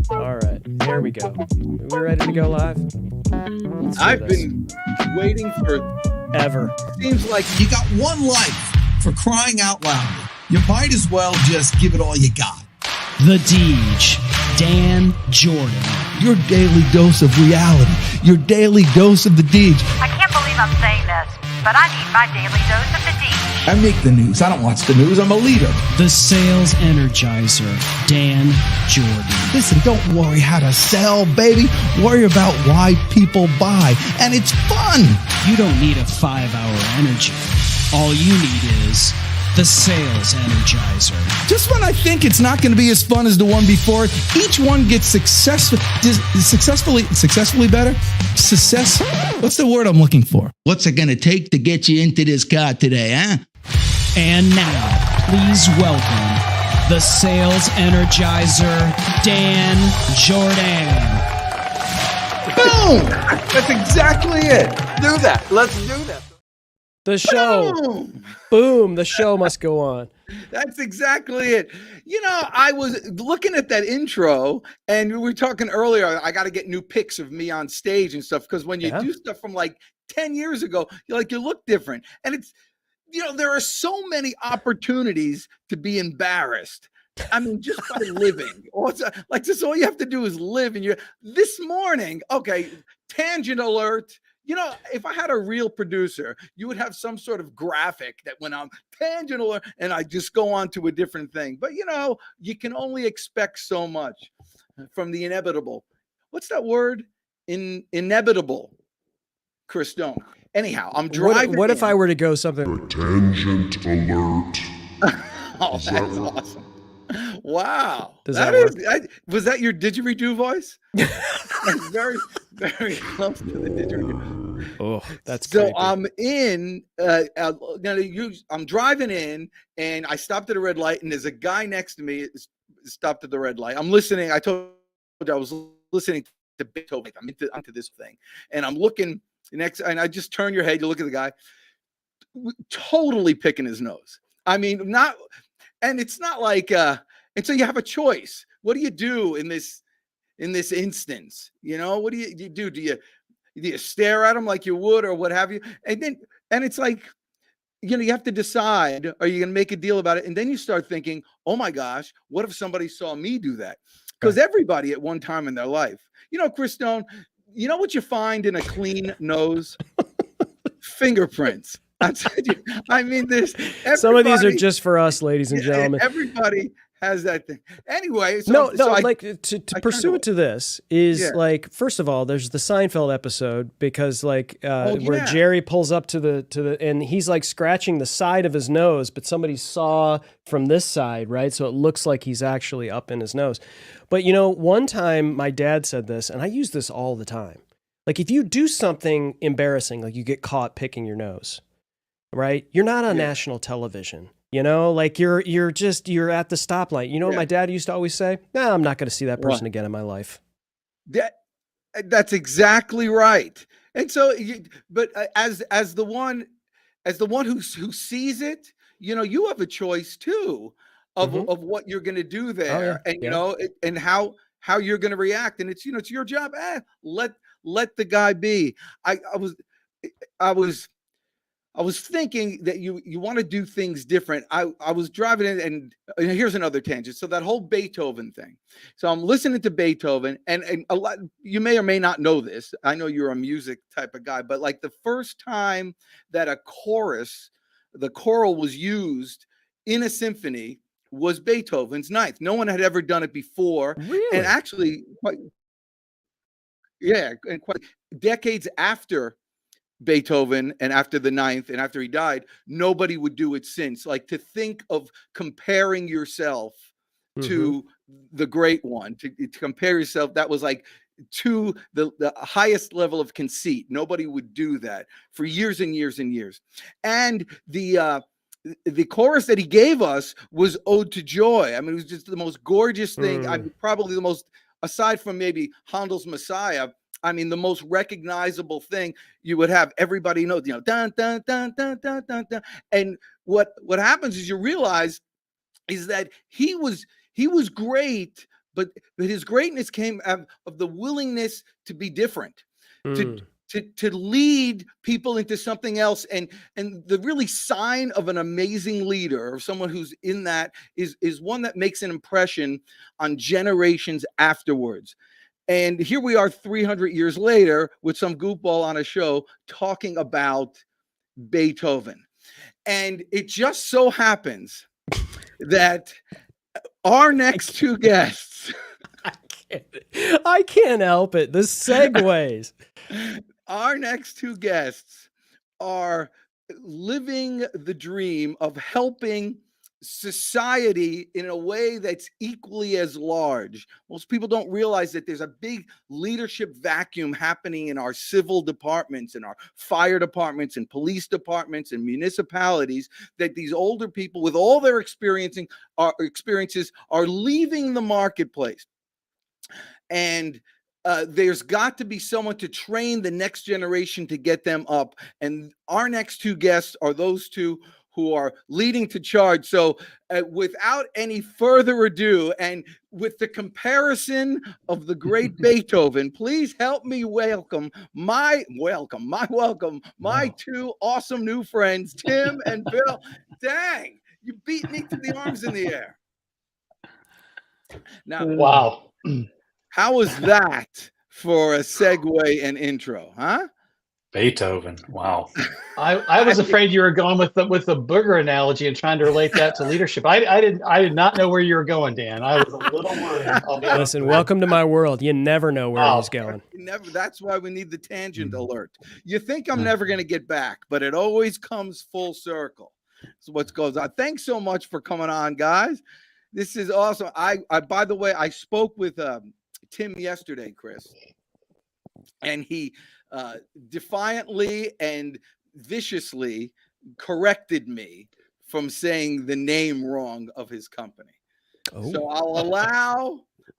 All right, here we go. Are we ready to go live? I've been waiting for ever. Seems like you got one life, for crying out loud. You might as well just give it all you got. The Deej, Dan Jordan. Your daily dose of reality. Your daily dose of the Deej. I can't believe I'm saying this, but I need my daily dose of the Deej. I make the news. I don't watch the news. I'm a leader. The Sales Energizer, Dan Jordan. Listen, don't worry how to sell, baby. Worry about why people buy. And it's fun. You don't need a 5-hour energy. All you need is the Sales Energizer. Just when I think it's not going to be as fun as the one before, each one gets successfully better. What's the word I'm looking for? What's it going to take to get you into this car today, huh? And now, please welcome the Sales Energizer, Dan Jordan. boom. That's exactly it. Do that. Let's do that. The show. Boom. The show must go on. That's exactly it. You know, I was looking at that intro and we were talking earlier, I got to get new pics of me on stage and stuff. Because when you do stuff from like 10 years ago, you look different. And it's, there are so many opportunities to be embarrassed. I mean, just by living. Like this, all you have to do is live. And this morning, okay, tangent alert. If I had a real producer, you would have some sort of graphic that went on tangent alert, and I just go on to a different thing. But you can only expect so much from the inevitable. What's that word? Inevitable. Chris, don't. Anyhow, I'm driving. What if I were to go something? Tangent alert. Oh, that's awesome. Wow. Does that work? Was that your didgeridoo voice? That's very, very close to the didgeridoo. Oh, that's so creepy. I'm in. I'm driving in, and I stopped at a red light, and there's a guy next to me. Stopped at the red light. I'm listening. I told you I was listening to Beethoven. I'm into this thing, and I'm looking next. And I just turn your head. You look at the guy, totally picking his nose. I mean, not. And it's not like, and so you have a choice. What do you do in this instance? What do you do? Do you stare at him like you would, or what have you? And it's like, you have to decide, are you going to make a deal about it? And then you start thinking, oh my gosh, what if somebody saw me do that? Because everybody at one time in their life, Chris Stone, what you find in a clean nose? Fingerprints. I mean, some of these are just for us, ladies and gentlemen. Everybody has that thing. Anyway, to pursue it to this is like, first of all, there's the Seinfeld episode because where Jerry pulls up to the and he's like scratching the side of his nose, but somebody saw from this side, right? So it looks like he's actually up in his nose. But one time my dad said this, and I use this all the time. Like if you do something embarrassing, like you get caught picking your nose, right? You're not on national television, like you're at the stoplight. What my dad used to always say? No, I'm not going to see that person again in my life. That's exactly right. And so, but as the one who sees it, you have a choice too of what you're going to do there, and how you're going to react. And it's it's your job. Let the guy be. I was thinking that you want to do things different. I was driving in, and here's another tangent. So that whole Beethoven thing. So I'm listening to Beethoven, and a lot, you may or may not know this. I know you're a music type of guy, but like the first time that the choral was used in a symphony was Beethoven's Ninth. No one had ever done it before. Really? And actually, and quite decades after Beethoven and after the Ninth and after he died, nobody would do it since. Like to think of comparing yourself to the great one, to compare yourself, that was like to the highest level of conceit. Nobody would do that for years and years and years. And the chorus that he gave us was Ode to Joy. I mean, it was just the most gorgeous thing. I mean, probably the most, aside from maybe Handel's Messiah, I mean, the most recognizable thing you would have. Everybody knows, dun, dun, dun, dun, dun, dun, dun. And what happens is you realize is that he was great, but his greatness came of the willingness to be different, to lead people into something else. And the really sign of an amazing leader, or someone who's in that, is one that makes an impression on generations afterwards. And here we are 300 years later with some goofball on a show talking about Beethoven. And it just so happens that our next two guests, I can't help it. The segues. Our next two guests are living the dream of helping society in a way that's equally as large. Most people don't realize that there's a big leadership vacuum happening in our civil departments, in our fire departments, and police departments, and municipalities, that these older people with all their experiences are leaving the marketplace. And there's got to be someone to train the next generation to get them up. And our next two guests are those two who are leading to charge. So without any further ado, and with the comparison of the great Beethoven, please help me welcome my two awesome new friends, Tim and Bill. Dang, you beat me to the arms in the air. Now, wow. How was that for a segue and intro, huh? Beethoven. Wow. I was afraid you were going with the booger analogy and trying to relate that to leadership. I did not know where you were going, Dan. I was a little worried. Listen, welcome to my world. You never know where he's going. That's why we need the tangent alert. You think I'm never going to get back, but it always comes full circle. So what goes on. Thanks so much for coming on, guys. This is awesome. I by the way, I spoke with Tim yesterday, Chris, and he defiantly and viciously corrected me from saying the name wrong of his company. Oh. So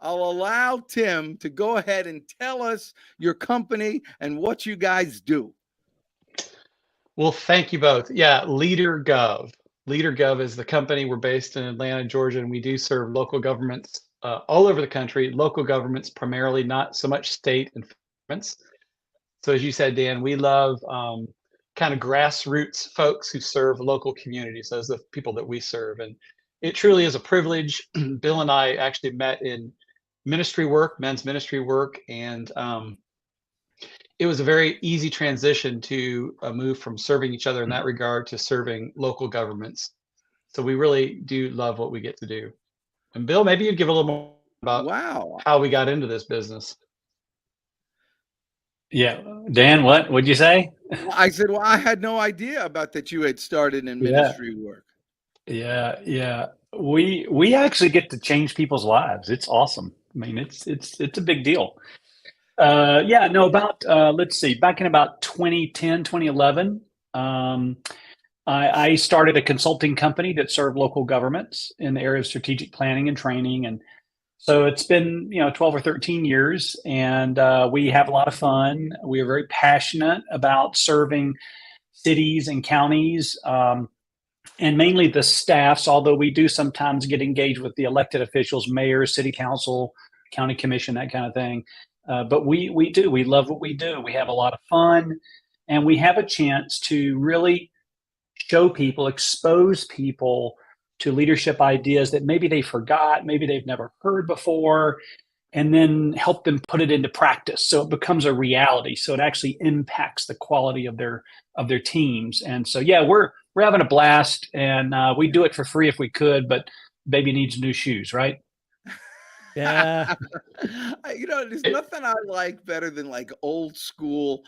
I'll allow Tim to go ahead and tell us your company and what you guys do. Well, thank you both. Yeah, LeaderGov. LeaderGov is the company. We're based in Atlanta, Georgia, and we do serve local governments all over the country. Local governments primarily, not so much state and governments. So as you said, Dan, we love kind of grassroots folks who serve local communities. Those are the people that we serve. And it truly is a privilege. Bill and I actually met in ministry work, men's ministry work. And it was a very easy transition to move from serving each other in that regard to serving local governments. So we really do love what we get to do. And Bill, maybe you'd give a little more about how we got into this business. Yeah. Dan, what would you say? I said, well, I had no idea about that you had started in ministry work. Yeah. We actually get to change people's lives. It's awesome. I mean, it's a big deal. Let's see, back in about 2010, 2011, I started a consulting company that served local governments in the area of strategic planning and training. And so it's been, 12 or 13 years, and we have a lot of fun. We are very passionate about serving cities and counties, and mainly the staffs, although we do sometimes get engaged with the elected officials, mayors, city council, county commission, that kind of thing. But we love what we do. We have a lot of fun, and we have a chance to really show people, expose people to leadership ideas that maybe they forgot, maybe they've never heard before, and then help them put it into practice. So it becomes a reality. So it actually impacts the quality of their teams. And so, we're having a blast, and we do it for free if we could, but baby needs new shoes, right? Yeah. There's nothing I like better than like old school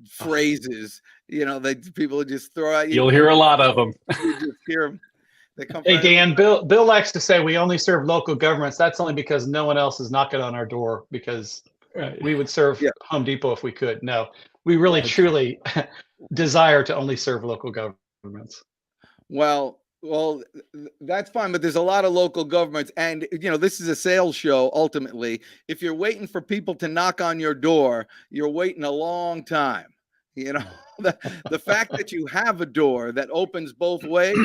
phrases, that people just throw out. You'll hear a lot of them. You just hear them. They come. Hey, Dan, Bill likes to say we only serve local governments. That's only because no one else is knocking on our door, because we would serve Home Depot if we could. No, we really, truly desire to only serve local governments. Well, that's fine, but there's a lot of local governments, and this is a sales show. Ultimately, if you're waiting for people to knock on your door, you're waiting a long time. The fact that you have a door that opens both ways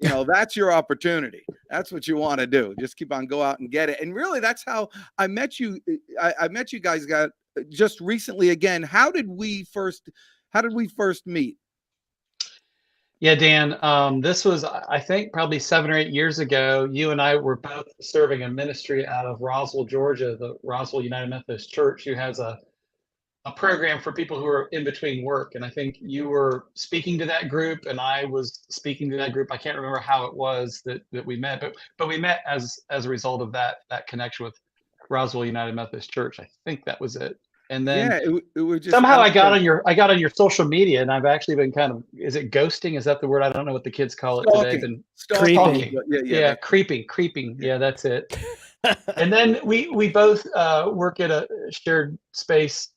that's your opportunity. That's what you want to do. Just keep on, go out and get it. And really, that's how I met you. I met you guys just recently again. How did we first meet? Yeah, Dan, this was, I think, probably 7 or 8 years ago. You and I were both serving a ministry out of Roswell, Georgia, the Roswell United Methodist Church, who has a program for people who are in between work. And I think you were speaking to that group and I was speaking to that group. I can't remember how it was that we met, but we met as a result of that connection with Roswell United Methodist Church. I think that was it. And then it was just somehow I got on your social media, and I've actually been kind of, is it ghosting? Is that the word? I don't know what the kids call it today. Creeping. Yeah, creeping. Yeah, that's it. And then we both work at a shared space,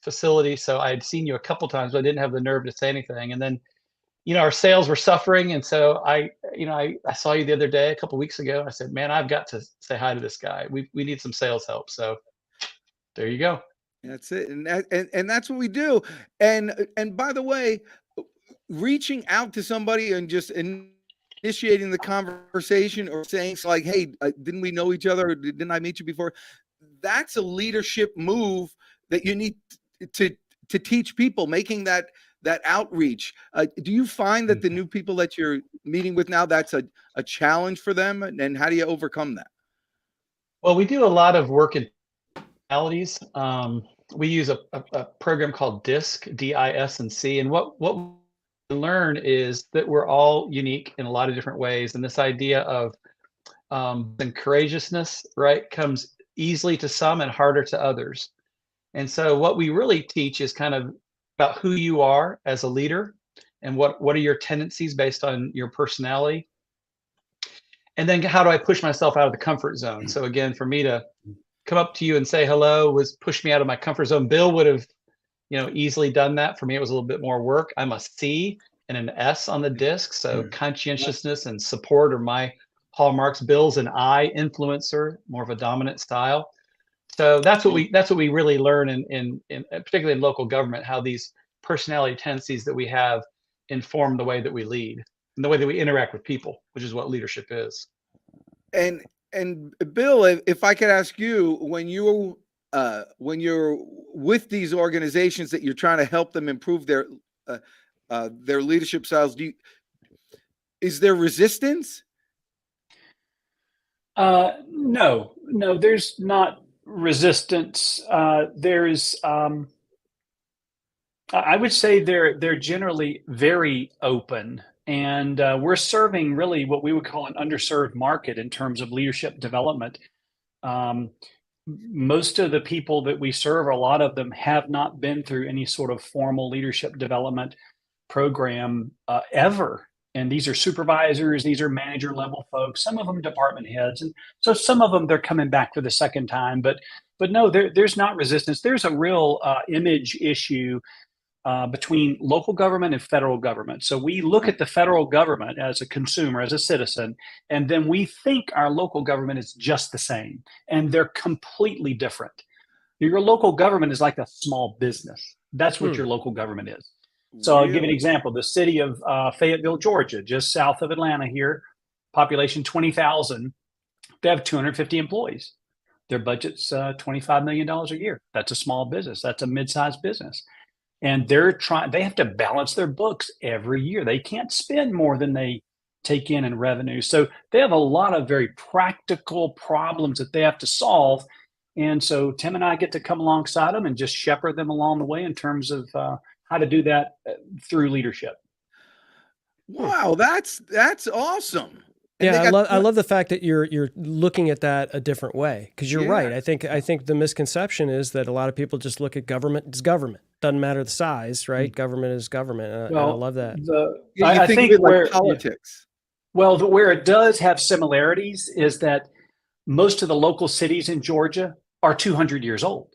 facility. So I had seen you a couple times, but I didn't have the nerve to say anything. And then, our sales were suffering, and so I saw you the other day, a couple weeks ago. I said, "Man, I've got to say hi to this guy. We need some sales help." So there you go. That's it. And that's what we do. And by the way, reaching out to somebody and just initiating the conversation or saying like, "Hey, didn't we know each other? Or didn't I meet you before?" That's a leadership move that you need to teach people, making that outreach. Do you find that the new people that you're meeting with now, that's a challenge for them? And how do you overcome that? Well, we do a lot of work in personalities. We use a program called DISC, D-I-S-C. And what we learn is that we're all unique in a lot of different ways. And this idea of courageousness, right, comes easily to some and harder to others. And so what we really teach is kind of about who you are as a leader and what are your tendencies based on your personality. And then how do I push myself out of the comfort zone? So again, for me to come up to you and say hello was push me out of my comfort zone. Bill would have, easily done that. For me, it was a little bit more work. I'm a C and an S on the disc. So conscientiousness and support are my hallmarks. Bill's an I, influencer, more of a dominant style. So that's what we really learn in particularly in local government, how these personality tendencies that we have inform the way that we lead and the way that we interact with people, which is what leadership is. And Bill, if I could ask you, when you're with these organizations that you're trying to help them improve their leadership styles, is there resistance? No, there's not resistance. There's, I would say they're generally very open, and we're serving really what we would call an underserved market in terms of leadership development. Most of the people that we serve, a lot of them have not been through any sort of formal leadership development program ever. And these are supervisors, these are manager level folks, some of them department heads. And so some of them, they're coming back for the second time, but no, there's not resistance. There's a real image issue between local government and federal government. So we look at the federal government as a consumer, as a citizen, and then we think our local government is just the same, and they're completely different. Your local government is like a small business. That's what your local government is. So I'll give you an example. The city of Fayetteville, Georgia, just south of Atlanta here, population 20,000. They have 250 employees. Their budget's $25 million a year. That's a small business. That's a mid-sized business. And they have to balance their books every year. They can't spend more than they take in revenue. So they have a lot of very practical problems that they have to solve. And so Tim and I get to come alongside them and just shepherd them along the way in terms of how to do that through leadership. Wow, that's awesome. And yeah, I love the fact that you're looking at that a different way, because you're right. I think the misconception is that a lot of people just look at government as government. Doesn't matter the size, right? Government is government. I love that. I think where politics. Where it does have similarities is that most of the local cities in Georgia are 200 years old.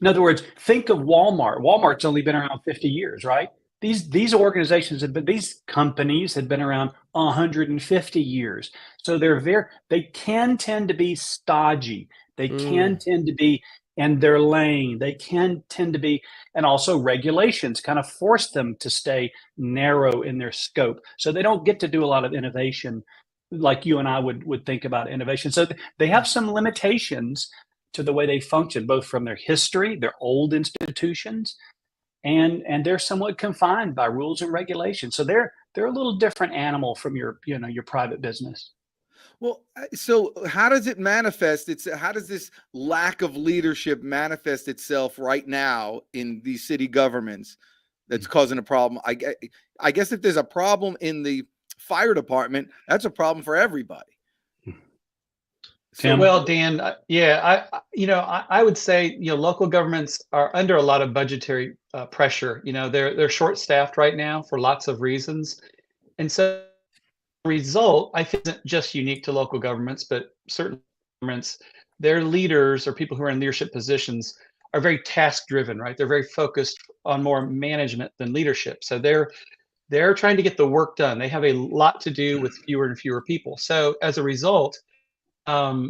In other words, think of Walmart. Walmart's only been around 50 years, right? These organizations these companies have been around 150 years. So they can tend to be stodgy. They can tend to be, and their lane. They can tend to be, and also regulations kind of force them to stay narrow in their scope. So they don't get to do a lot of innovation like you and I would think about innovation. So they have some limitations to the way they function, both from their history, their old institutions, and they're somewhat confined by rules and regulations. So they're a little different animal from your private business. Well, so how does it manifest? How does this lack of leadership manifest itself right now in these city governments that's causing a problem? I guess if there's a problem in the fire department, that's a problem for everybody. So, well, Dan, I would say, local governments are under a lot of budgetary pressure. They're short-staffed right now for lots of reasons. And so the result, I think, isn't just unique to local governments, but certain governments, their leaders or people who are in leadership positions are very task-driven, right? They're very focused on more management than leadership. So they're trying to get the work done. They have a lot to do with fewer and fewer people. So as a result,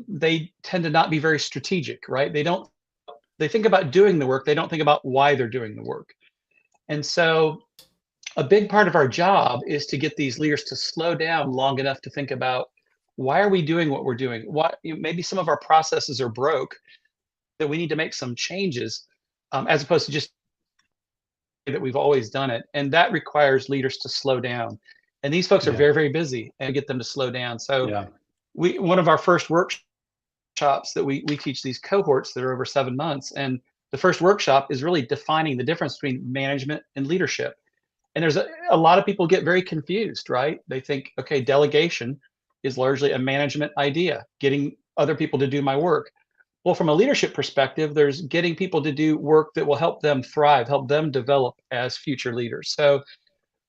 they tend to not be very strategic, right? They think about doing the work. They don't think about why they're doing the work. And so a big part of our job is to get these leaders to slow down long enough to think about, why are we doing what we're doing? Maybe some of our processes are broke, that we need to make some changes, as opposed to just that we've always done it. And that requires leaders to slow down. And these folks are very, very busy, and get them to slow down. So one of our first workshops that we teach these cohorts that are over 7 months. And the first workshop is really defining the difference between management and leadership. And there's a lot of people get very confused, right? They think, okay, delegation is largely a management idea, getting other people to do my work. Well, from a leadership perspective, there's getting people to do work that will help them thrive, help them develop as future leaders. So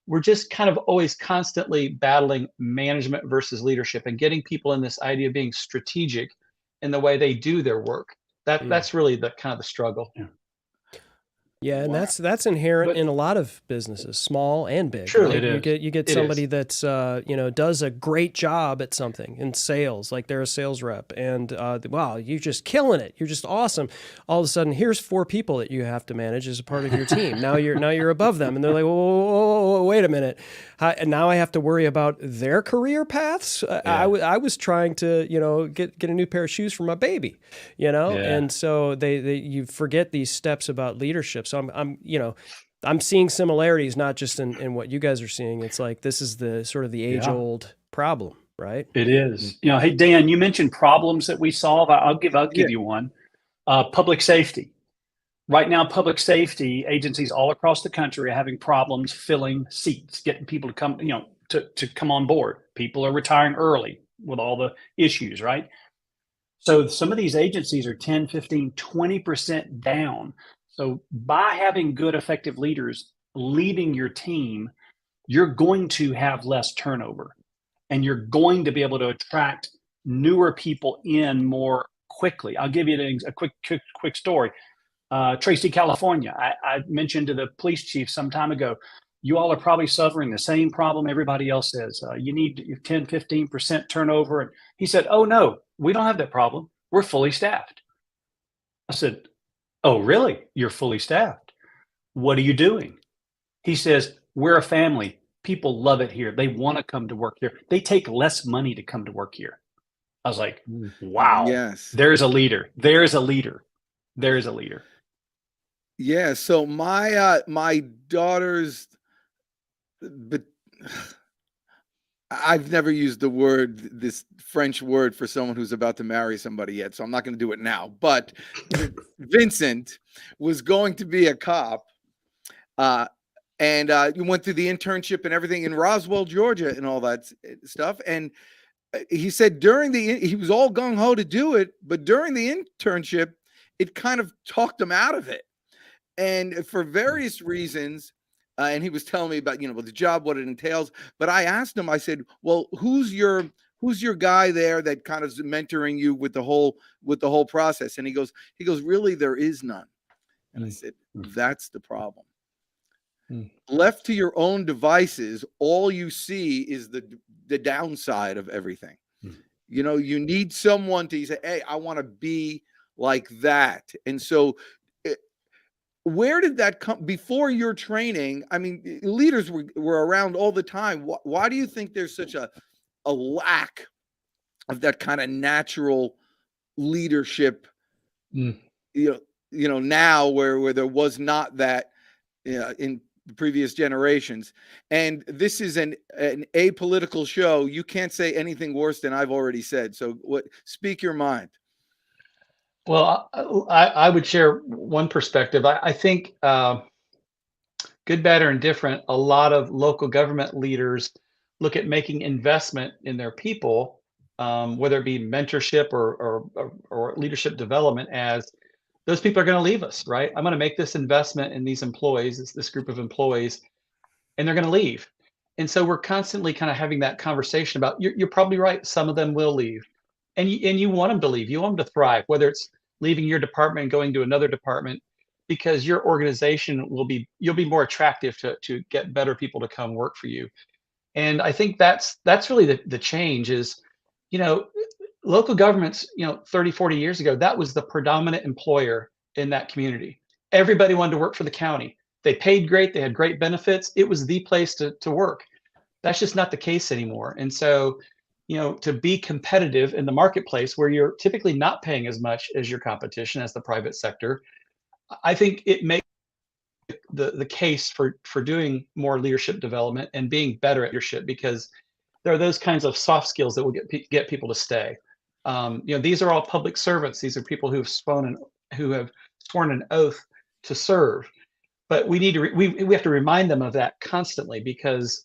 we're just kind of always constantly battling management versus leadership, and getting people in this idea of being strategic in the way they do their work. That's really the kind of the struggle. Yeah, and that's inherent in a lot of businesses, small and big. Sure, right? You get somebody that's does a great job at something in sales, like they're a sales rep, and wow, you're just killing it. You're just awesome. All of a sudden, here's 4 people that you have to manage as a part of your team. Now you're above them, and they're like, whoa, wait a minute. And now I have to worry about their career paths. I was trying to get a new pair of shoes for my baby, and so you forget these steps about leadership. So I'm seeing similarities, not just in what you guys are seeing. It's like, this is the sort of the age-old problem, right? It is. Hey, Dan, you mentioned problems that we solve. I'll give you one. Public safety. Right now, public safety agencies all across the country are having problems filling seats, getting people to come, to come on board. People are retiring early with all the issues, right? So some of these agencies are 10, 15, 20% down. So by having good, effective leaders leading your team, you're going to have less turnover, and you're going to be able to attract newer people in more quickly. I'll give you a quick story. Tracy, California. I mentioned to the police chief some time ago, you all are probably suffering the same problem everybody else is. You need 10, 15% turnover. And he said, oh, no, we don't have that problem. We're fully staffed. I said, oh, really? You're fully staffed. What are you doing? He says, we're a family. People love it here. They want to come to work here. They take less money to come to work here. I was like, wow. Yes. There's a leader. There's a leader. There's a leader. Yeah. So my daughter's, but I've never used this French word for someone who's about to marry somebody yet, so I'm not going to do it now. But Vincent was going to be a cop, and you went through the internship and everything in Roswell, Georgia, and all that stuff. And he said he was all gung ho to do it, but during the internship, it kind of talked him out of it, and for various reasons. And he was telling me about, the job, what it entails. But I asked him, I said, well, who's your guy there that kind of is mentoring you with the whole process? And he goes, really, there is none. And I said, that's the problem. Left to your own devices, all you see is the downside of everything. You need someone to say, hey, I want to be like that. And so where did that come before your training? I mean, leaders were around all the time. Why do you think there's such a lack of that kind of natural leadership, now where there was not that in previous generations? And this is an apolitical show. You can't say anything worse than I've already said. So speak your mind. Well, I would share one perspective. I think good, bad, or indifferent, a lot of local government leaders look at making investment in their people, whether it be mentorship or leadership development, as those people are going to leave us, right? I'm going to make this investment in these employees, this group of employees, and they're going to leave. And so we're constantly kind of having that conversation about, you're probably right, some of them will leave. And you want them to leave. You want them to thrive, whether it's leaving your department and going to another department, because your organization you'll be more attractive to get better people to come work for you. And I think that's really the change is, local governments, 30, 40 years ago, that was the predominant employer in that community. Everybody wanted to work for the county. They paid great. They had great benefits. It was the place to work. That's just not the case anymore. And so, to be competitive in the marketplace where you're typically not paying as much as your competition, as the private sector, I think it makes the case for doing more leadership development and being better at leadership, because there are those kinds of soft skills that will get people to stay. These are all public servants. These are people who have sworn an oath to serve. But we need to we have to remind them of that constantly, because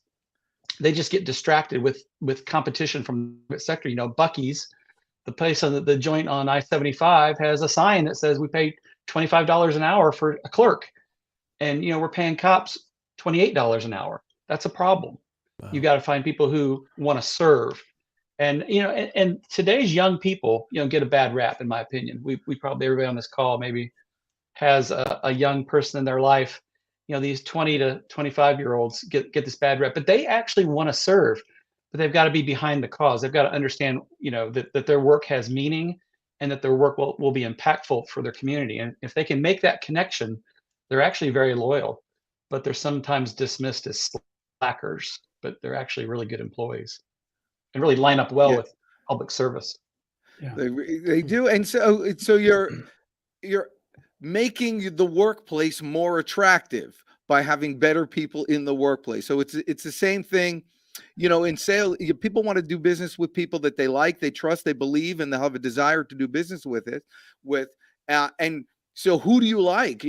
they just get distracted with competition from the private sector. Buc-ee's, the place on the joint on I-75, has a sign that says we pay $25 an hour for a clerk, and we're paying cops $28 an hour. That's a problem. Wow. You got to find people who want to serve, and and today's young people get a bad rap, in my opinion. We probably, everybody on this call maybe has a young person in their life. These 20 to 25-year-olds get this bad rep, but they actually want to serve, but they've got to be behind the cause. They've got to understand, that their work has meaning, and that their work will be impactful for their community. And if they can make that connection, they're actually very loyal, but they're sometimes dismissed as slackers, but they're actually really good employees and really line up well with public service. Yeah. They do. And so you're making the workplace more attractive by having better people in the workplace. So it's the same thing, in sales. People want to do business with people that they like, they trust, they believe, and they have a desire to do business with. And so who do you like?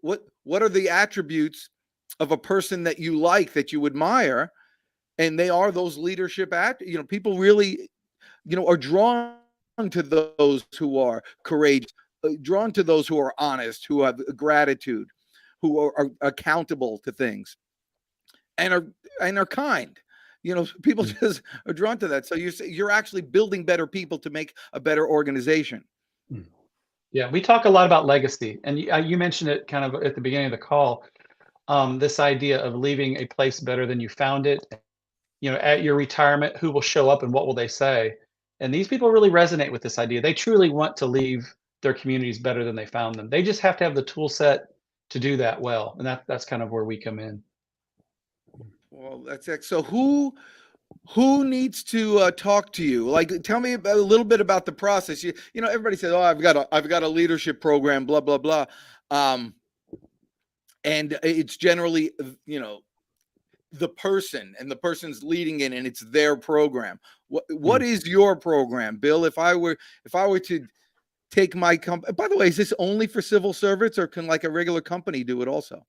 What are the attributes of a person that you like, that you admire? And they are those leadership people really, are drawn to those who are courageous, drawn to those who are honest, who have gratitude, who are accountable to things, and are kind. People just are drawn to that. So you're actually building better people to make a better organization. Yeah, we talk a lot about legacy, and you mentioned it kind of at the beginning of the call. This idea of leaving a place better than you found it. At your retirement, who will show up and what will they say? And these people really resonate with this idea. They truly want to leave their communities better than they found them. They just have to have the tool set to do that well. And that's kind of where we come in. Well, that's it. So who needs to talk to you? Like, tell me a little bit about the process. Everybody says, "Oh, I've got a leadership program, blah, blah, blah." And it's generally, the person, and the person's leading it, and it's their program. What is your program, Bill? If I were to take my company, by the way, is this only for civil servants, or can like a regular company do it also?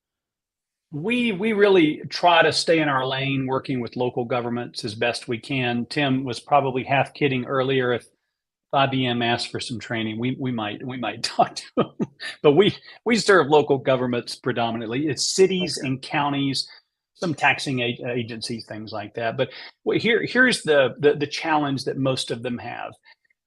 We really try to stay in our lane, working with local governments as best we can. Tim was probably half kidding earlier. If IBM asked for some training, we might talk to them. But we serve local governments predominantly. It's cities and counties, some taxing agencies, things like that. But here's the challenge that most of them have.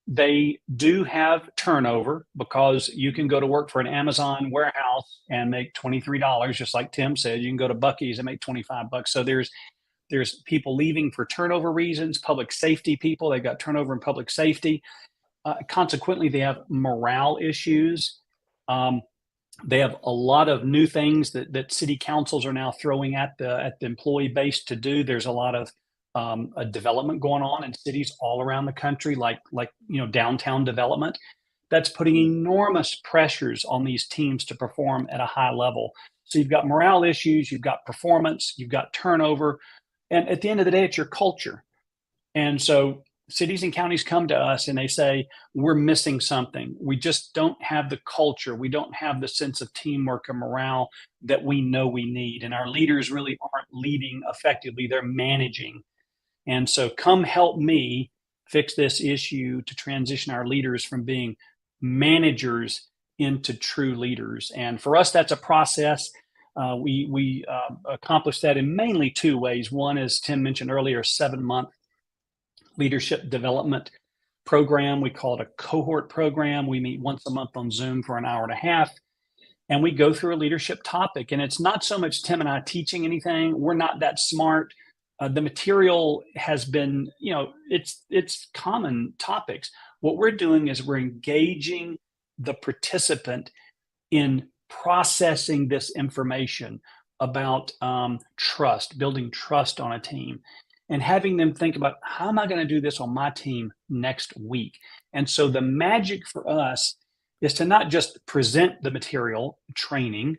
They do have turnover, because you can go to work for an Amazon warehouse and make $23, just like Tim said. You can go to Buc-ee's and make $25. So there's people leaving for turnover reasons. Public safety people, they've got turnover in public safety. Consequently, they have morale issues. They have a lot of new things that city councils are now throwing at the employee base to do. There's a lot of a development going on in cities all around the country, like downtown development. That's putting enormous pressures on these teams to perform at a high level. So you've got morale issues, you've got performance, you've got turnover, and at the end of the day, it's your culture. And so cities and counties come to us and they say, we're missing something. We just don't have the culture. We don't have the sense of teamwork and morale that we know we need. And our leaders really aren't leading effectively. They're managing. And so come help me fix this issue to transition our leaders from being managers into true leaders. And for us, that's a process. We accomplish that in mainly two ways. One, as Tim mentioned earlier, 7-month leadership development program. We call it a cohort program. We meet once a month on Zoom for an hour and a half, and we go through a leadership topic. And it's not so much Tim and I teaching anything. We're not that smart. The material has been, it's common topics. What we're doing is we're engaging the participant in processing this information about trust, building trust on a team, and having them think about, how am I going to do this on my team next week? And so the magic for us is to not just present the material training,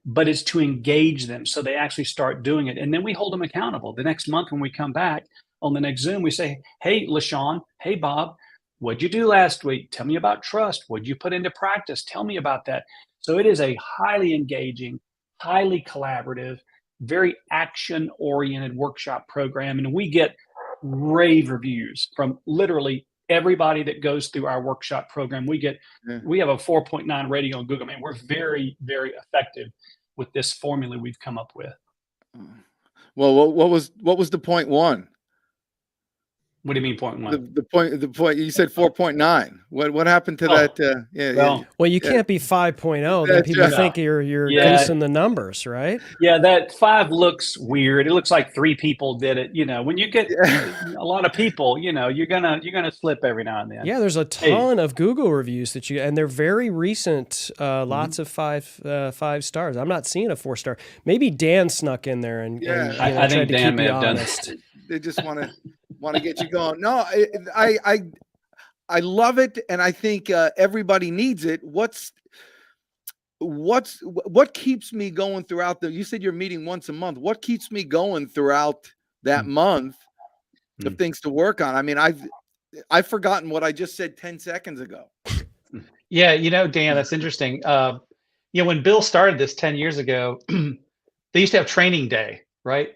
but it's to engage them so they actually start doing it. And then we hold them accountable. The next month when we come back on the next Zoom, we say, hey, LaShawn, hey, Bob, what'd you do last week? Tell me about trust. What'd you put into practice? Tell me about that. So it is a highly engaging, highly collaborative, very action-oriented workshop program. And we get rave reviews from literally everybody that goes through our workshop program. We have a 4.9 rating on Google. Man, we're very, very effective with this formula we've come up with. Well, what was the point one? What do you mean point one? The point you said 4.9. What happened to that? Well, you can't be 5.0. Then people think you're goosing the numbers, right? Yeah, that 5 looks weird. It looks like 3 people did it. When you get a lot of people, you're gonna slip every now and then. Yeah, there's a ton of Google reviews and they're very recent. Lots of 5 stars. I'm not seeing a 4-star. Maybe Dan snuck in there and I think Dan may have done it. They just want to get you going. No, I love it, and I think everybody needs it. What keeps me going throughout you said you're meeting once a month. What keeps me going throughout that month of things to work on? I mean, I've forgotten what I just said 10 seconds ago. Yeah, Dan, that's interesting. When Bill started this 10 years ago, they used to have training day, right?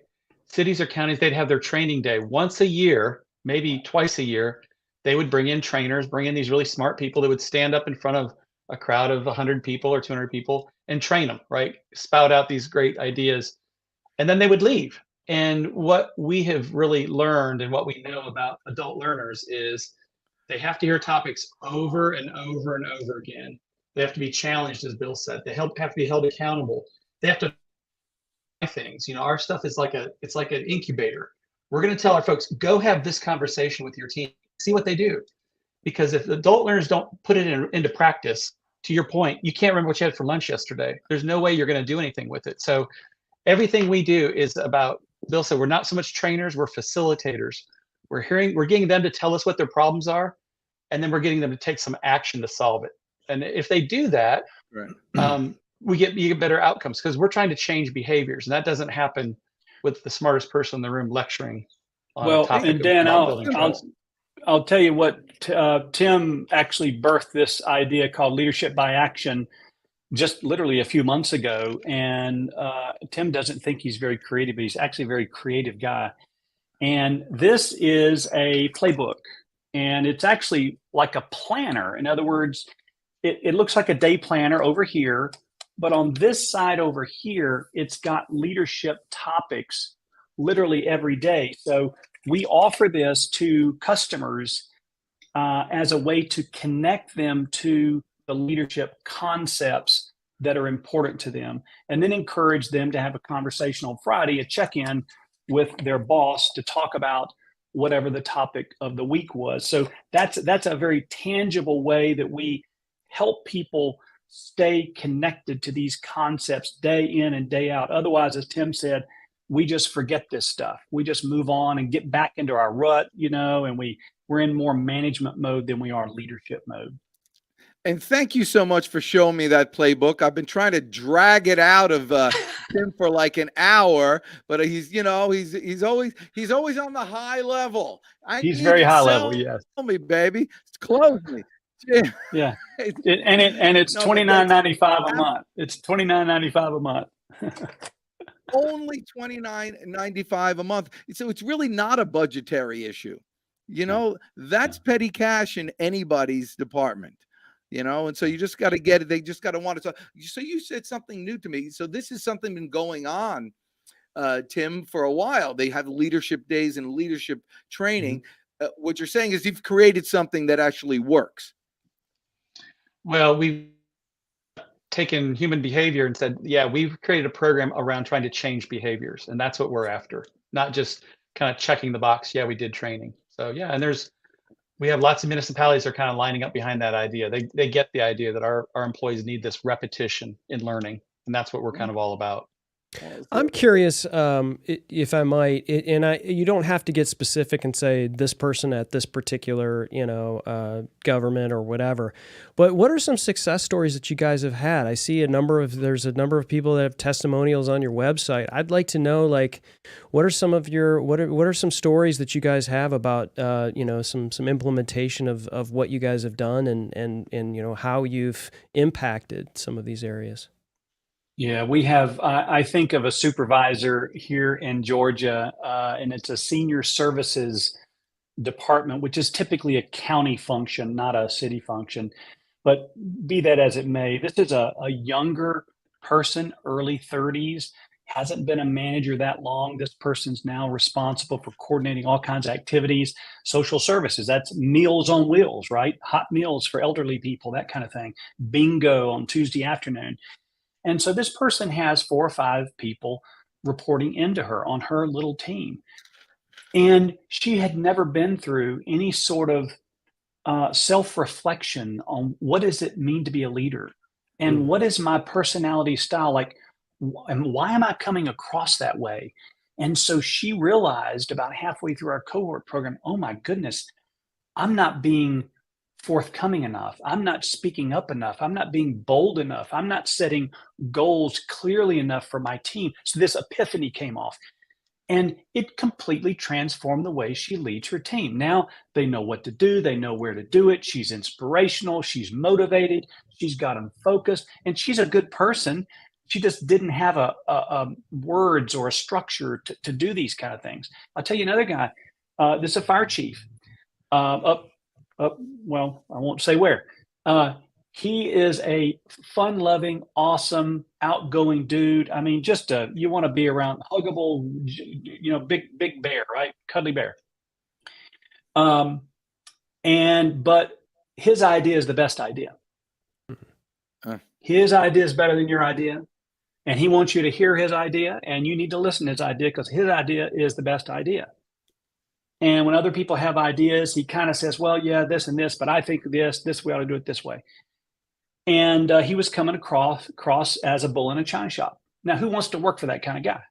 Cities or counties, they'd have their training day once a year, maybe twice a year. They would bring in trainers, bring in these really smart people that would stand up in front of a crowd of 100 people or 200 people and train them, right? Spout out these great ideas. And then they would leave. And what we have really learned and what we know about adult learners is they have to hear topics over and over and over again. They have to be challenged, as Bill said. They have to be held accountable. They have to things. Our stuff is it's like an incubator. We're going to tell our folks, go have this conversation with your team, see what they do. Because if adult learners don't put it into practice, to your point, you can't remember what you had for lunch yesterday. There's no way you're going to do anything with it. So everything we do is about, Bill said, we're not so much trainers, we're facilitators. We're getting them to tell us what their problems are, and then we're getting them to take some action to solve it. And if they do that, right. You get better outcomes, because we're trying to change behaviors, and that doesn't happen with the smartest person in the room lecturing on a topic. And Dan, I'll tell you what, Tim actually birthed this idea called leadership by action just literally a few months ago. And Tim doesn't think he's very creative, but he's actually a very creative guy. And this is a playbook, and it's actually like a planner. In other words, it looks like a day planner over here, but on this side over here, it's got leadership topics literally every day. So we offer this to customers as a way to connect them to the leadership concepts that are important to them, and then encourage them to have a conversation on Friday, a check-in with their boss, to talk about whatever the topic of the week was. So that's a very tangible way that we help people stay connected to these concepts day in and day out. Otherwise, as Tim said, we just forget this stuff. We just move on and get back into our rut, and we're in more management mode than we are leadership mode. And thank you so much for showing me that playbook. I've been trying to drag it out of him for like an hour, but he's always on the high level. He's very high level. Yes. Tell me, baby. Close me. Yeah. It's $29.95 a month. It's $29.95 a month. Only $29.95 a month. So it's really not a budgetary issue. That's petty cash in anybody's department. And so you just got to get it. They just got to want it. So you said something new to me. So this is something been going on, Tim, for a while. They have leadership days and leadership training. What you're saying is you've created something that actually works. Well, we've taken human behavior and said, yeah, we've created a program around trying to change behaviors. And that's what we're after, not just kind of checking the box. Yeah, we did training. So yeah, and we have lots of municipalities that are kind of lining up behind that idea. They get the idea that our employees need this repetition in learning, and that's what we're kind of all about. I'm curious, if I might, you don't have to get specific and say this person at this particular, government or whatever, but what are some success stories that you guys have had? I see there's a number of people that have testimonials on your website. I'd like to know, what are some of what are some stories that you guys have about, some implementation of what you guys have done and how you've impacted some of these areas? Yeah, we have, I think of a supervisor here in Georgia, and it's a senior services department, which is typically a county function, not a city function. But be that as it may, this is a younger person, early 30s, hasn't been a manager that long. This person's now responsible for coordinating all kinds of activities, social services. That's Meals on Wheels, right? Hot meals for elderly people, that kind of thing. Bingo on Tuesday afternoon. And so this person has 4 or 5 people reporting into her on her little team. And she had never been through any sort of self-reflection on what does it mean to be a leader? And what is my personality style like? And why am I coming across that way? And so she realized about halfway through our cohort program, oh my goodness, I'm not being forthcoming enough. I'm not speaking up enough. I'm not being bold enough. I'm not setting goals clearly enough for my team. So this epiphany came off, and it completely transformed the way she leads her team. Now they know what to do. They know where to do it. She's inspirational. She's motivated. She's got them focused, and she's a good person. She just didn't have a words or a structure to do these kind of things. I'll tell you another guy. This is a fire chief well, I won't say where. He is a fun-loving, awesome, outgoing dude. I mean, just you want to be around, huggable, big bear, right? Cuddly bear. But his idea is the best idea. His idea is better than your idea, and he wants you to hear his idea, and you need to listen to his idea because his idea is the best idea. And when other people have ideas, he kind of says, well, yeah, this and this, but I think this, we ought to do it this way. And he was coming across as a bull in a china shop. Now, who wants to work for that kind of guy?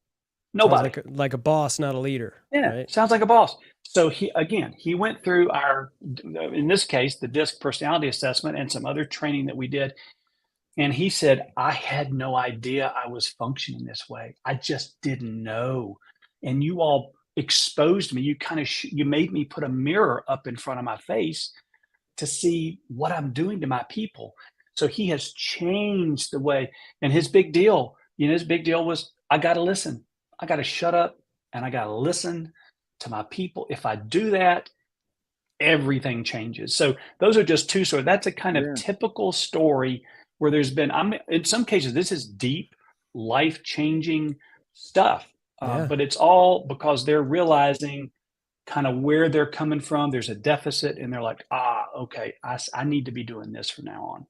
Nobody. Like a boss, not a leader. Yeah, right? Sounds like a boss. So he went through in this case, the DISC personality assessment and some other training that we did. And he said, I had no idea I was functioning this way. I just didn't know. And you all exposed me. You kind of you made me put a mirror up in front of my face to see what I'm doing to my people. So he has changed the way. And his big deal was, I got to listen. I got to shut up and I got to listen to my people. If I do that, everything changes. So those are just 2 stories. That's a kind of typical story where there's been, in some cases, this is deep, life-changing stuff. But it's all because they're realizing kind of where they're coming from. There's a deficit, and they're like, okay, I need to be doing this from now on.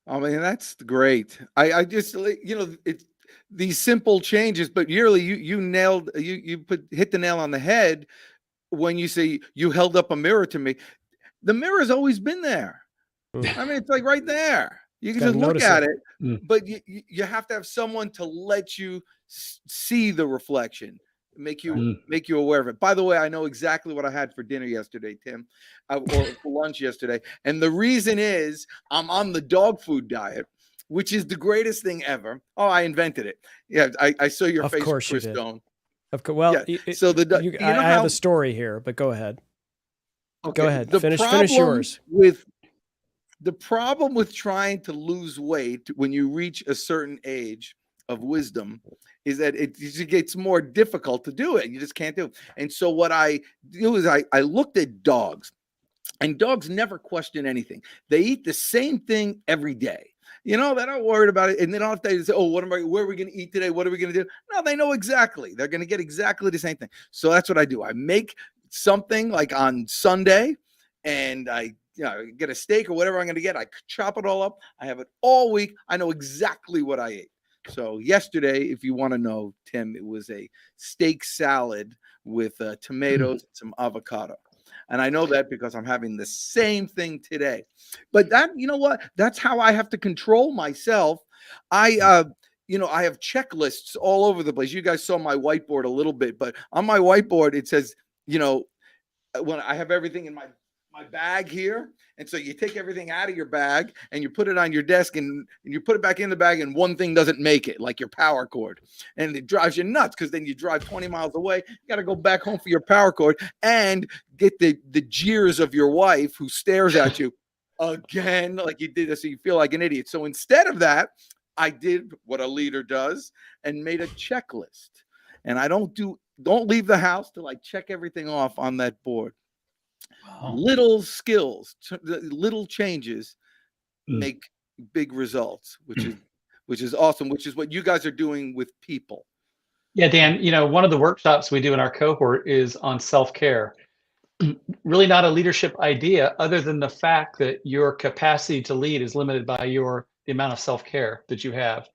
I mean, that's great. I just, it's these simple changes, but really you hit the nail on the head. when you say you held up a mirror to me, the mirror's always been there. I mean, it's like right there. You can just look at it, but you have to have someone to let you see the reflection, make you aware of it. By the way, I know exactly what I had for dinner yesterday, Tim, or for lunch yesterday. And the reason is I'm on the dog food diet, which is the greatest thing ever. Oh, I invented it. Yeah, I saw your face, Chris Stone. Of course. Well, yeah. So I have a story here, but go ahead. Okay. Go ahead. Finish yours. The problem with trying to lose weight when you reach a certain age of wisdom is that it gets more difficult to do it. You just can't do it. And so what I do is I looked at dogs, and dogs never question anything. They eat the same thing every day. You know, they're not worried about it. And they don't have to say, oh, where are we going to eat today? What are we going to do? No, they know exactly. They're going to get exactly the same thing. So that's what I do. I make something like on Sunday, and I get a steak or whatever I'm going to get. I chop it all up. I have it all week. I know exactly what I ate. So yesterday, if you want to know, Tim, it was a steak salad with tomatoes and some avocado. And I know that because I'm having the same thing today. But that, you know what? That's how I have to control myself. I have checklists all over the place. You guys saw my whiteboard a little bit, but on my whiteboard, it says, when I have everything in my bag here. And so you take everything out of your bag and you put it on your desk and you put it back in the bag, and one thing doesn't make it, like your power cord. And it drives you nuts because then you drive 20 miles away. You got to go back home for your power cord and get the jeers of your wife who stares at you again, like you did this. So you feel like an idiot. So instead of that, I did what a leader does and made a checklist. And I don't leave the house till I check everything off on that board. Wow. Little skills, little changes make big results, which is awesome, which is what you guys are doing with people. Yeah, Dan, one of the workshops we do in our cohort is on self-care. Really not a leadership idea other than the fact that your capacity to lead is limited by the amount of self-care that you have.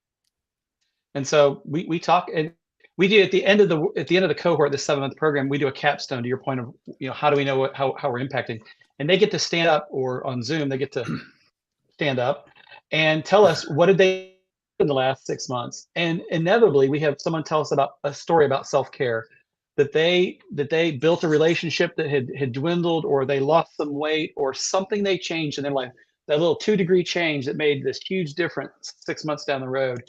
And so we talk, and we do at the end of the cohort, the 7-month program, we do a capstone to your point of, how do we know how we're impacting? And they get to stand up, or on Zoom, they get to stand up and tell us what did they do in the last 6 months. And inevitably we have someone tell us about a story about self-care, that they built a relationship that had dwindled, or they lost some weight, or something they changed in their life, that little 2-degree change that made this huge difference 6 months down the road.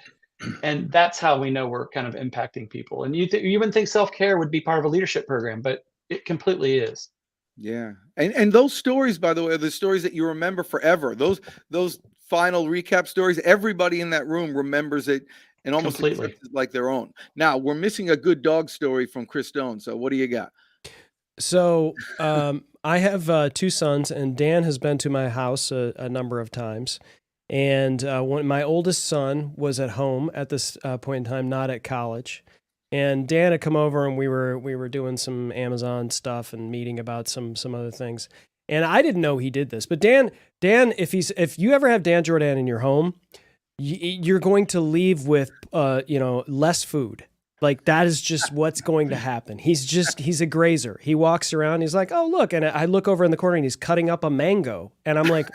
And that's how we know we're kind of impacting people. And you even think self-care would be part of a leadership program, but it completely is. Yeah. And those stories, by the way, are the stories that you remember forever. Those final recap stories, everybody in that room remembers it and almost completely like their own. Now, we're missing a good dog story from Chris Stone. So what do you got? So I have 2 sons, and Dan has been to my house a number of times. And when my oldest son was at home at this point in time, not at college, and Dan had come over, and we were doing some Amazon stuff and meeting about some other things. And I didn't know he did this, but Dan, if you ever have Dan Jordan in your home, you're going to leave with less food. Like, that is just what's going to happen. He's a grazer. He walks around. He's like, oh, look. And I look over in the corner, and he's cutting up a mango. And I'm like,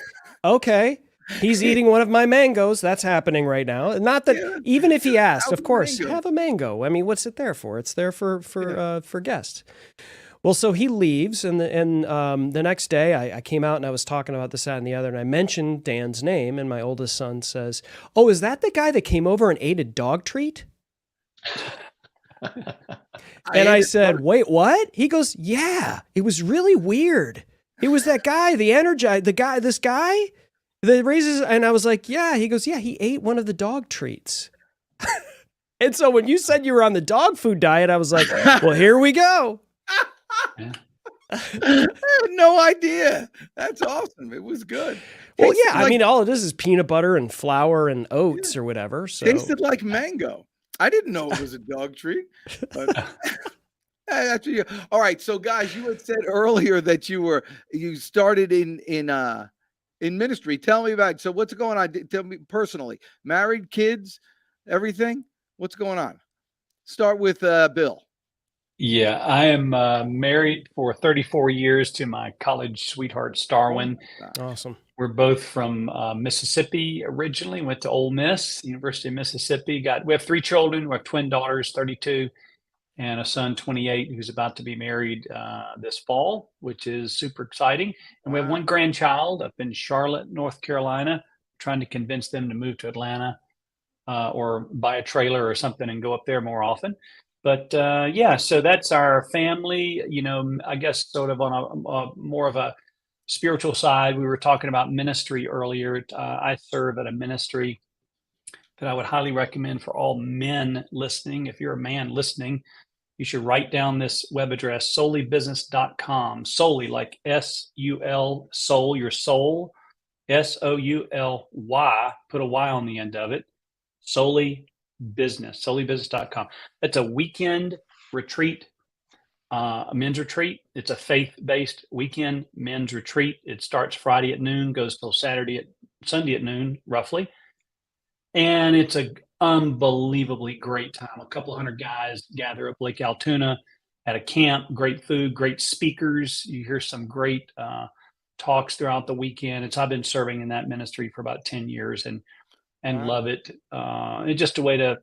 okay. He's eating one of my mangoes. That's happening right now. Not that even if he asked, of course, have a mango. I mean, what's it there for? It's there for guests. Well, so he leaves, and the next day I came out and I was talking about this, that, and the other, and I mentioned Dan's name, and my oldest son says, "Oh, is that the guy that came over and ate a dog treat?" And I said, "Wait, what?" He goes, "Yeah, it was really weird. It was that guy, this guy." The raises, and I was like, yeah. He goes, yeah, he ate one of the dog treats. And so when you said you were on the dog food diet, I was like, well, here we go. I had no idea. That's awesome. It was good. Well, yeah, I mean, all of this is peanut butter and flour and oats or whatever. So. Tasted like mango. I didn't know it was a dog treat. But all right. So guys, you had said earlier that you started in ministry. Tell me about it. So what's going on? Tell me personally. Married, kids, everything? What's going on? Start with Bill. Yeah, I am married for 34 years to my college sweetheart, Starwin. Awesome. We're both from Mississippi originally, went to Ole Miss, University of Mississippi. We have 3 children. We have twin daughters, 32, and a son, 28, who's about to be married this fall, which is super exciting. And we have 1 grandchild up in Charlotte, North Carolina, trying to convince them to move to Atlanta or buy a trailer or something and go up there more often. But so that's our family, I guess sort of on a more of a spiritual side. We were talking about ministry earlier. I serve at a ministry that I would highly recommend for all men listening. If you're a man listening, you should write down this web address, soulybusiness.com. Souly, like S-U-L, soul, your soul, S-O-U-L-Y, put a Y on the end of it. Souly Business, soulybusiness.com. That's a weekend retreat, a men's retreat. It's a faith-based weekend men's retreat. It starts Friday at noon, goes till Sunday at noon, roughly. And it's an unbelievably great time. A couple hundred guys gather up Lake Altoona at a camp, great food, great speakers. You hear some great talks throughout the weekend. I've been serving in that ministry for about 10 years and love it. It's just a way to,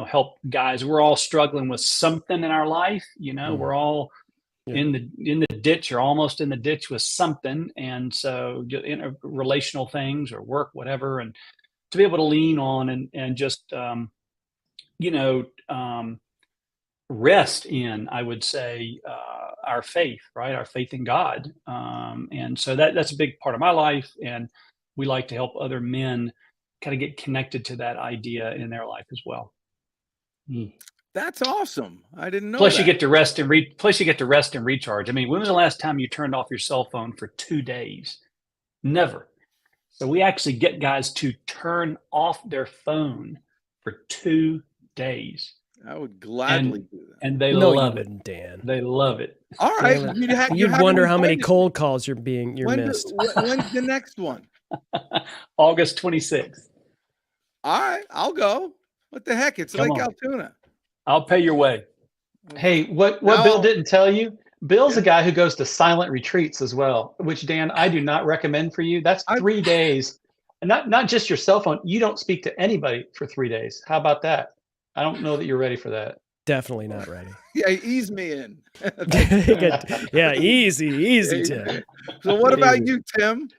help guys. We're all struggling with something in our life. We're all in the ditch or almost in the ditch with something. And so relational things or work, whatever, and to be able to lean on and just, rest in, I would say, our faith, right? Our faith in God. And so that's a big part of my life. And we like to help other men kind of get connected to that idea in their life as well. That's awesome. I didn't know. Plus, you get to rest and recharge. I mean, when was the last time you turned off your cell phone for 2 days? Never. So we actually get guys to turn off their phone for 2 days. I would gladly do that. And they love it, Dan. They love it. All right. You'd wonder how many cold calls you're missed. When's the next one? August 26th. All right, I'll go. What the heck? It's Lake Altoona. I'll pay your way. Hey, what Bill didn't tell you? Bill's a guy who goes to silent retreats as well, which, Dan, I do not recommend for you. That's 3 days. And not just your cell phone. You don't speak to anybody for 3 days. How about that? I don't know that you're ready for that. Definitely not ready. Yeah, ease me in. Yeah, easy, Tim. So what about you, Tim?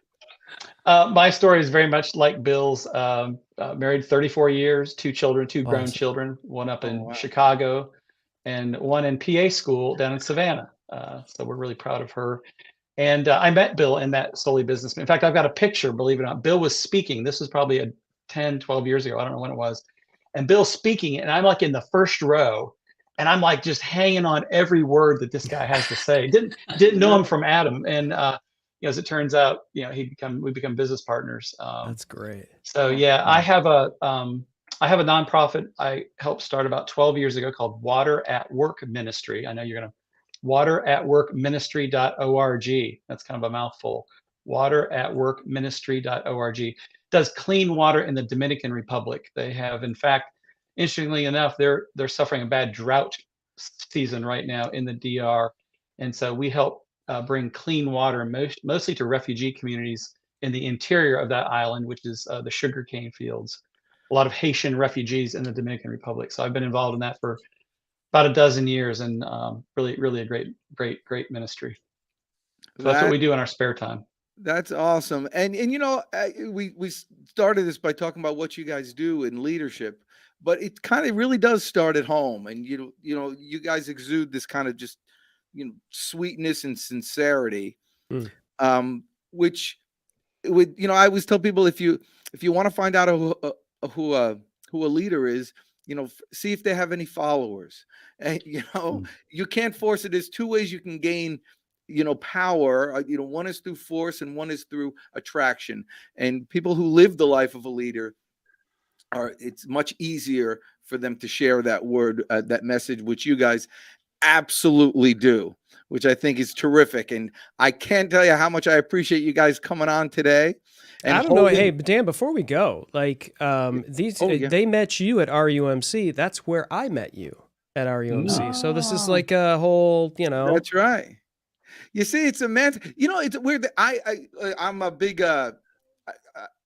My story is very much like Bill's. Married 34 years, 2 children, 2 grown children, one up in Chicago and one in PA school down in Savannah. So we're really proud of her. And I met Bill in that Souly Business. In fact, I've got a picture, believe it or not. Bill was speaking. This was probably 10, 12 years ago. I don't know when it was. And Bill's speaking, and I'm like in the first row, and I'm like just hanging on every word that this guy has to say. Didn't know him from Adam. And as it turns out, we become business partners. That's great. So yeah, I have a nonprofit I helped start about 12 years ago called Water at Work Ministry. I know you're gonna wateratworkministry.org. That's kind of a mouthful. Wateratworkministry.org does clean water in the Dominican Republic. They have, in fact, interestingly enough, they're suffering a bad drought season right now in the DR, and so we help bring clean water mostly to refugee communities in the interior of that island, which is the sugarcane fields. A lot of Haitian refugees in the Dominican Republic. So I've been involved in that for about a dozen years, and really a great ministry. So that's what we do in our spare time. That's awesome. And we started this by talking about what you guys do in leadership, but it kind of really does start at home. And you guys exude this kind of just sweetness and sincerity, which would I always tell people, if you want to find out who a leader is, see if they have any followers. And you can't force it. There's 2 ways you can gain power. One is through force and one is through attraction. And people who live the life of a leader it's much easier for them to share that word, that message, which you guys absolutely do, which I think is terrific. And I can't tell you how much I appreciate you guys coming on today. And I don't know. Hey, Dan, before we go, they met you at RUMC. That's where I met you. at RUMC. So this is like a whole, That's right. You see, it's immense. It's weird that I'm a big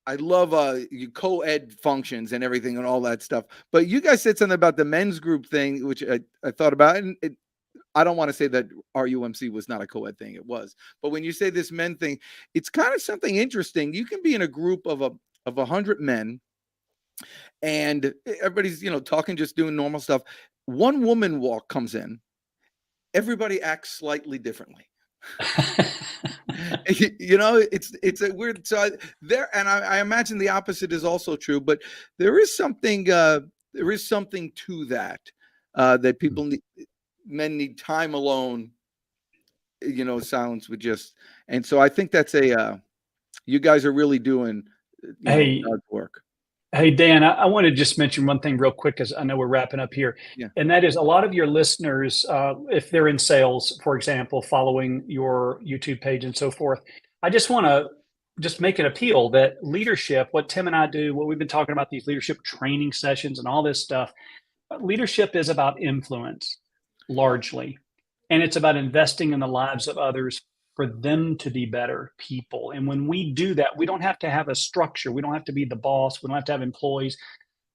I love co-ed functions and everything and all that stuff. But you guys said something about the men's group thing, which I thought about, and I don't want to say that RUMC was not a co-ed thing. It was. But when you say this men thing, it's kind of something interesting. You can be in a group of 100 men, and everybody's talking, just doing normal stuff. One woman comes in, everybody acts slightly differently. It's a weird side there, and I imagine the opposite is also true. But there is something to that that men need time alone. Silence would just, and so I think that's you guys are really doing God's work. Hey, Dan, I want to just mention one thing real quick, because I know we're wrapping up here. Yeah. And that is, a lot of your listeners, if they're in sales, for example, following your YouTube page and so forth, I just want to make an appeal that leadership, what Tim and I do, what we've been talking about, these leadership training sessions and all this stuff, leadership is about influence largely. And it's about investing in the lives of others for them to be better people. And when we do that, we don't have to have a structure. We don't have to be the boss. We don't have to have employees.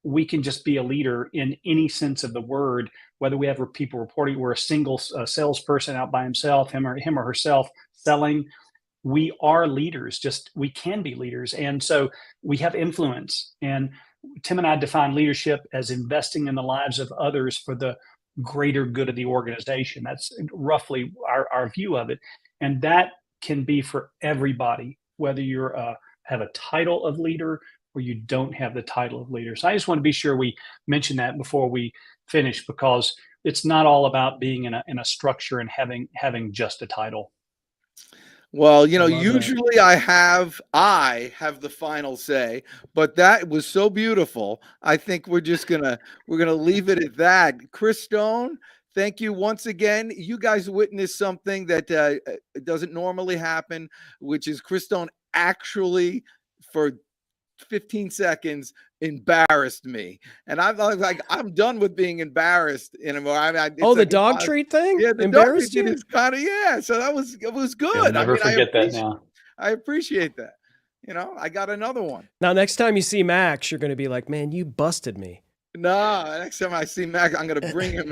We can just be a leader in any sense of the word, whether we have people reporting, we're a single salesperson out by himself, him or herself selling. We are leaders, we can be leaders. And so we have influence. And Tim and I define leadership as investing in the lives of others for the greater good of the organization. That's roughly our view of it. And that can be for everybody, whether you have a title of leader or you don't have the title of leader. So I just want to be sure we mention that before we finish, because it's not all about being in a structure and having just a title. Well, usually I have the final say, but that was so beautiful. I think we're gonna leave it at that. Chris Stone, thank you once again. You guys witnessed something that doesn't normally happen, which is Chris Stone actually, for 15 seconds, embarrassed me. And I was like, I'm done with being embarrassed anymore. The dog treat thing? Yeah, the dog treat is kind of, yeah. So it was good. You'll never forget that now. I appreciate that. I got another one. Now, next time you see Max, you're going to be like, man, you busted me. No, next time I see Max, I'm going to bring him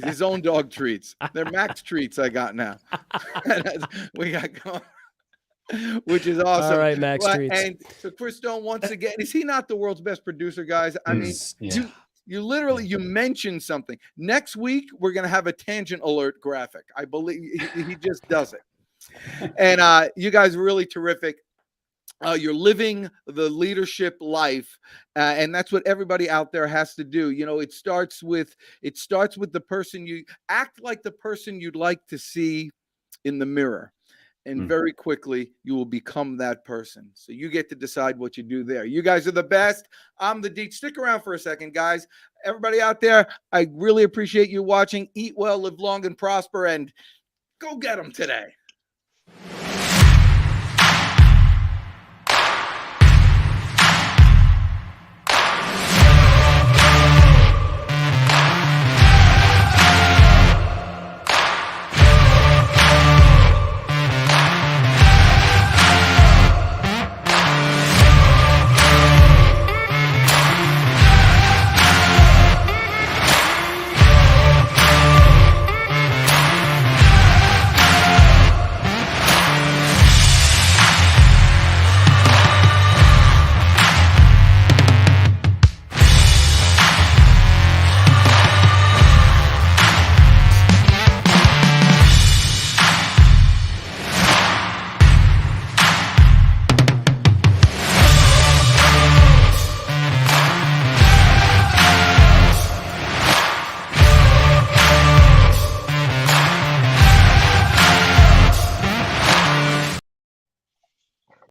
his own dog treats. They're Max treats I got now. We got going, which is awesome. All right, Max treats. And so Chris Stone, once again, is he not the world's best producer, guys? I mean, you literally, you mentioned something. Next week, we're going to have a tangent alert graphic. I believe he just does it. And you guys are really terrific. You're living the leadership life, and that's what everybody out there has to do. It starts with the person. You act like the person you'd like to see in the mirror, and very quickly you will become that person. So you get to decide what you do there. You guys are the best. I'm the Deet. Stick around for a second, guys. Everybody out there, I really appreciate you watching. Eat well, live long, and prosper, and go get them today.